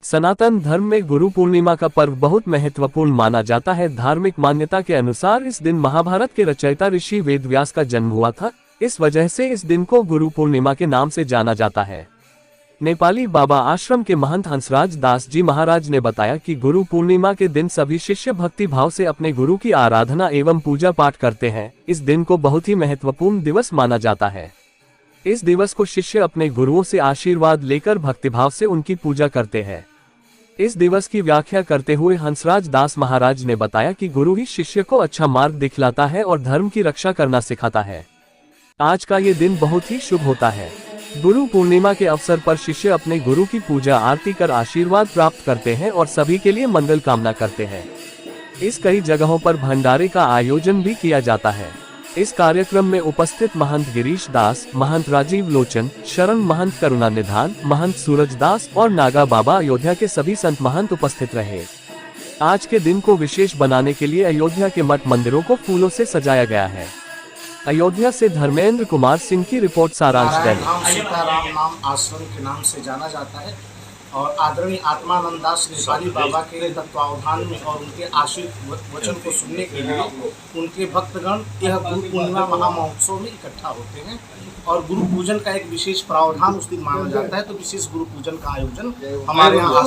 सनातन धर्म में गुरु पूर्णिमा का पर्व बहुत महत्वपूर्ण माना जाता है। धार्मिक मान्यता के अनुसार इस दिन महाभारत के रचयिता ऋषि वेदव्यास का जन्म हुआ था। इस वजह से इस दिन को गुरु पूर्णिमा के नाम से जाना जाता है। नेपाली बाबा आश्रम के महंत हंसराज दास जी महाराज ने बताया कि गुरु पूर्णिमा के दिन सभी शिष्य भक्ति भाव से अपने गुरु की आराधना एवं पूजा पाठ करते हैं। इस दिन को बहुत ही महत्वपूर्ण दिवस माना जाता है। इस दिवस को शिष्य अपने गुरुओं से आशीर्वाद लेकर भक्तिभाव से उनकी पूजा करते हैं। इस दिवस की व्याख्या करते हुए हंसराज दास महाराज ने बताया कि गुरु ही शिष्य को अच्छा मार्ग दिखलाता है और धर्म की रक्षा करना सिखाता है। आज का ये दिन बहुत ही शुभ होता है। गुरु पूर्णिमा के अवसर पर शिष्य अपने गुरु की पूजा आरती कर आशीर्वाद प्राप्त करते हैं और सभी के लिए मंगल कामना करते हैं। इस कई जगहों पर भंडारे का आयोजन भी किया जाता है। इस कार्यक्रम में उपस्थित महंत गिरीश दास, महंत राजीव लोचन, शरण महंत करुणा निधान, महंत सूरज दास और नागा बाबा अयोध्या के सभी संत महंत उपस्थित रहे। आज के दिन को विशेष बनाने के लिए अयोध्या के मठ मंदिरों को फूलों से सजाया गया है। अयोध्या से धर्मेंद्र कुमार सिंह की रिपोर्ट। सारांश दैनिक। सीताराम नाम आश्रम के नाम से जाना जाता है और आदरणीय आत्मानंद दास नेपाली बाबा के तत्वावधान में और उनके आशीर्वाद वचन को सुनने के लिए उनके भक्तगण यह गुरु पूर्णिमा महामहोत्सव में इकट्ठा होते हैं और गुरु पूजन का एक विशेष प्रावधान उस दिन माना जाता है। तो विशेष गुरु पूजन का आयोजन हमारे यहाँ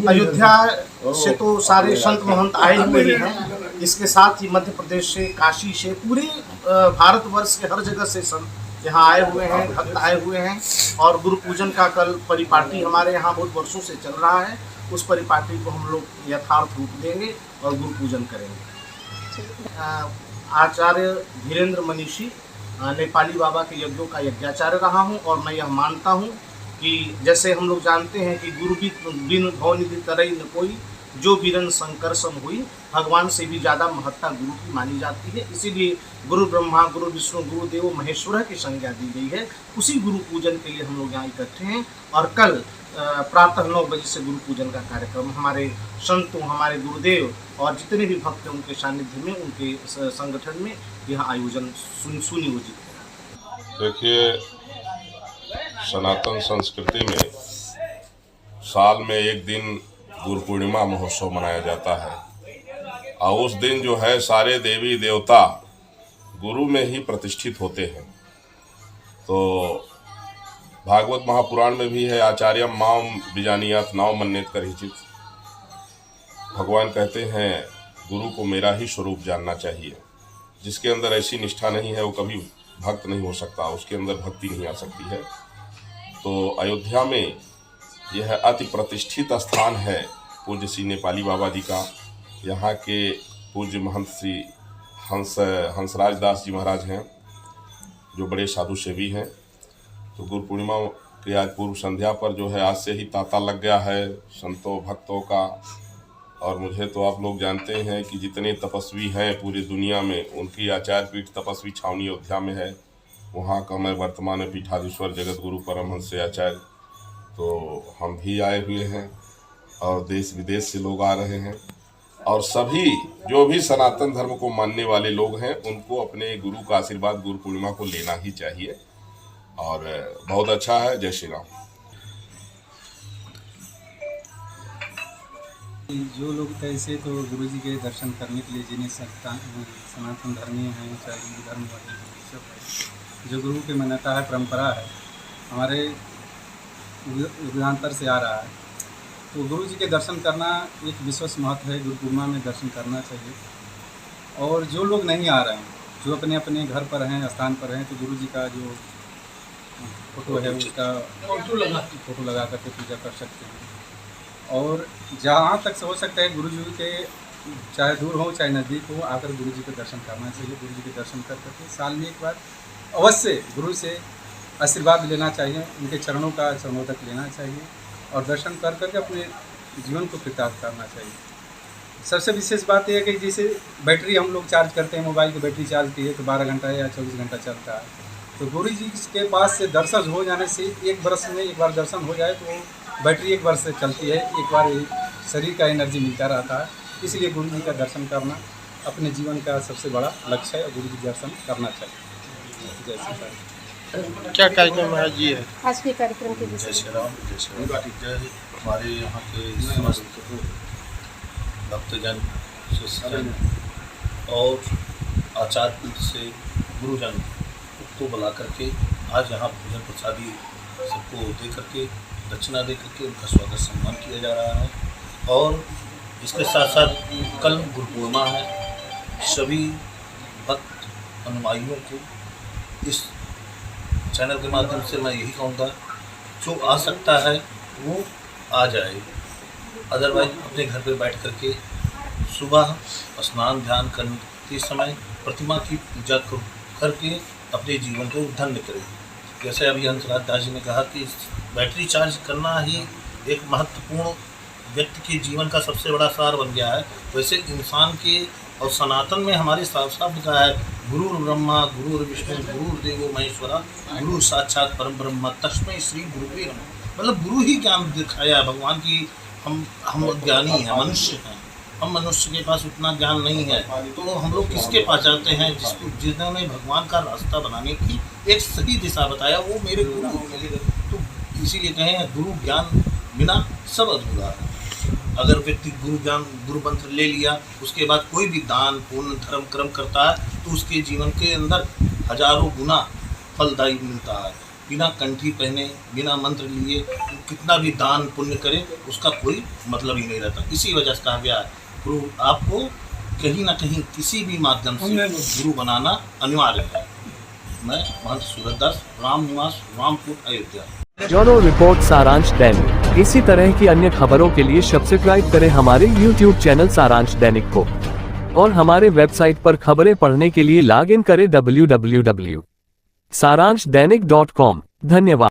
अयोध्या से तो सारे संत महंत आए हुए ही हैं। इसके साथ ही मध्य प्रदेश से, काशी से, पूरे भारतवर्ष के हर जगह से संत यहाँ आए हुए हैं, भक्त आए हुए हैं। और गुरु पूजन का कल परिपाटी हमारे यहाँ बहुत वर्षों से चल रहा है। उस परिपाटी को हम लोग यथार्थ रूप देंगे और गुरु पूजन करेंगे। आचार्य धीरेन्द्र मनीषी नेपाली बाबा के यज्ञों का यज्ञाचार्य रहा हूँ और मैं यह मानता हूँ कि जैसे हम लोग जानते हैं कि गुरु बिन भवनिधि तरई न कोई, जो बिरन संकर्षण हुई, भगवान से भी ज़्यादा महत्ता गुरु की मानी जाती है। इसीलिए गुरु ब्रह्मा, गुरु विष्णु, गुरु देव महेश्वर की संज्ञा दी गई है। उसी गुरु पूजन के लिए हम लोग यहाँ इकट्ठे हैं और कल प्रातः 9 बजे से गुरु पूजन का कार्यक्रम हमारे संतों, हमारे गुरुदेव और जितने भी भक्त हैं उनके सानिध्य में, उनके संगठन में यह आयोजन सुनियोजित है। देखिए, सनातन संस्कृति में साल में एक दिन गुरु पूर्णिमा महोत्सव मनाया जाता है और उस दिन जो है सारे देवी देवता गुरु में ही प्रतिष्ठित होते हैं। तो भागवत महापुराण में भी है, आचार्यम माम बीजानीयात नाव मन्नेत करहिचित। भगवान कहते हैं गुरु को मेरा ही स्वरूप जानना चाहिए। जिसके अंदर ऐसी निष्ठा नहीं है वो कभी भक्त नहीं हो सकता, उसके अंदर भक्ति नहीं आ सकती है। तो अयोध्या में यह अति प्रतिष्ठित स्थान है पूज्य श्री नेपाली बाबा जी का। यहाँ के पूज्य महंत श्री हंसराज दास जी महाराज हैं, जो बड़े साधु सेवी हैं। तो गुरु पूर्णिमा के आज पूर्व संध्या पर जो है आज से ही तांता लग गया है संतों भक्तों का। और मुझे तो आप लोग जानते हैं कि जितने तपस्वी हैं पूरी दुनिया में, उनकी आचार्य पीठ तपस्वी छावनी अयोध्या में है। वहाँ का मैं वर्तमान में पीठाधीश्वर जगत गुरु परमहंस से आचार्य, तो हम भी आए हुए हैं और देश विदेश से लोग आ रहे हैं। और सभी जो भी सनातन धर्म को मानने वाले लोग हैं उनको अपने गुरु का आशीर्वाद गुरु पूर्णिमा को लेना ही चाहिए और बहुत अच्छा है। जय श्री राम। जो लोग ऐसे तो गुरु जी के दर्शन करने के लिए जिन्हें सनातन धर्मी हैं, चाहे हिंदू धर्म वाले सब है, जो गुरु की मान्यता है, परंपरा है, हमारे युगांतर से आ रहा है। तो गुरु जी के दर्शन करना एक विशेष महत्व है। गुरु पूर्णिमा में दर्शन करना चाहिए। और जो लोग नहीं आ रहे हैं, जो अपने अपने घर पर हैं, स्थान पर हैं, तो गुरु जी का जो फोटो है उसका फोटो लगा करके पूजा कर सकते हैं। और जहाँ तक से हो सकता है गुरु जी के, चाहे दूर हो चाहे नज़दीक हो, आकर गुरु जी के दर्शन करना चाहिए। गुरु जी के दर्शन कर करके साल में एक बार अवश्य गुरु से आशीर्वाद लेना चाहिए, उनके चरणों का चरणोदक लेना चाहिए और दर्शन कर करके अपने जीवन को कृतार्थ करना चाहिए। सबसे विशेष बात यह है कि जैसे बैटरी हम लोग चार्ज करते हैं, मोबाइल की बैटरी चार्ज की है तो 12 घंटा या 24 घंटा चलता है। तो गुरु जी के पास से दर्शन हो जाने से एक वर्ष में एक बार दर्शन हो जाए तो बैटरी एक वर्ष से चलती है, एक बार शरीर का एनर्जी मिलता रहता है। इसलिए गुरु जी का दर्शन करना अपने जीवन का सबसे बड़ा लक्ष्य है और गुरु जी दर्शन करना चाहिए। जय श्री राम। क्या कार्यक्रम है जी है? आज के कार्यक्रम के विषय जय श्री राम, जय श्री राम। जय हमारे यहाँ के समस्त भक्तजन, शिष्यजन और आचार्य पीठ से गुरुजन को बुला करके आज यहाँ भोजन प्रसादी सबको दे करके दक्षिणा दे करके उनका स्वागत सम्मान किया जा रहा है। और इसके साथ साथ कल गुरु पूर्णिमा है। सभी भक्त अनुयायियों को इस चैनल के माध्यम से मैं यही कहूँगा, जो आ सकता है वो आ जाए, अदरवाइज अपने घर पे बैठ करके सुबह स्नान ध्यान करते समय प्रतिमा की पूजा करके अपने जीवन को धन्य करें। जैसे अभी हंसराज दास जी ने कहा कि बैटरी चार्ज करना ही एक महत्वपूर्ण व्यक्ति के जीवन का सबसे बड़ा सार बन गया है, वैसे इंसान के और सनातन में हमारे साफ साफ लिखा है, गुरु ब्रह्मा गुरु विष्णु गुरु देवो महेश्वरा गुरु साक्षात परम ब्रह्म तस्मै श्री गुरुवे नमः। मतलब गुरु ही ज्ञान दिखाया है भगवान की। हम ज्ञानी हैं, मनुष्य हैं, हम मनुष्य के पास उतना ज्ञान नहीं है, तो हम लोग किसके पास जाते हैं? जिन्होंने भगवान का रास्ता बनाने की एक सही दिशा बताया, वो मेरे गुरु मिले। तो इसीलिए कहें गुरु ज्ञान बिना सब अधूरा है। अगर व्यक्ति गुरु ज्ञान गुरु मंत्र ले लिया, उसके बाद कोई भी दान पुण्य धर्म कर्म करता है तो उसके जीवन के अंदर हजारों गुना फलदायी मिलता है। बिना कंठी पहने बिना मंत्र लिए कितना भी दान पुण्य करे उसका कोई मतलब ही नहीं रहता। इसी वजह से कहा गया है गुरु आपको कहीं ना कहीं किसी भी माध्यम से गुरु बनाना अनिवार्य है। मैं महंत सूरतदास, राम निवास, रामपुर, अयोध्या। ब्यूरो रिपोर्ट सारांश दैनिक। इसी तरह की अन्य खबरों के लिए सब्सक्राइब करें हमारे YouTube चैनल सारांश दैनिक को और हमारे वेबसाइट पर खबरें पढ़ने के लिए लॉग इन करें www.saranshdanik.com। धन्यवाद।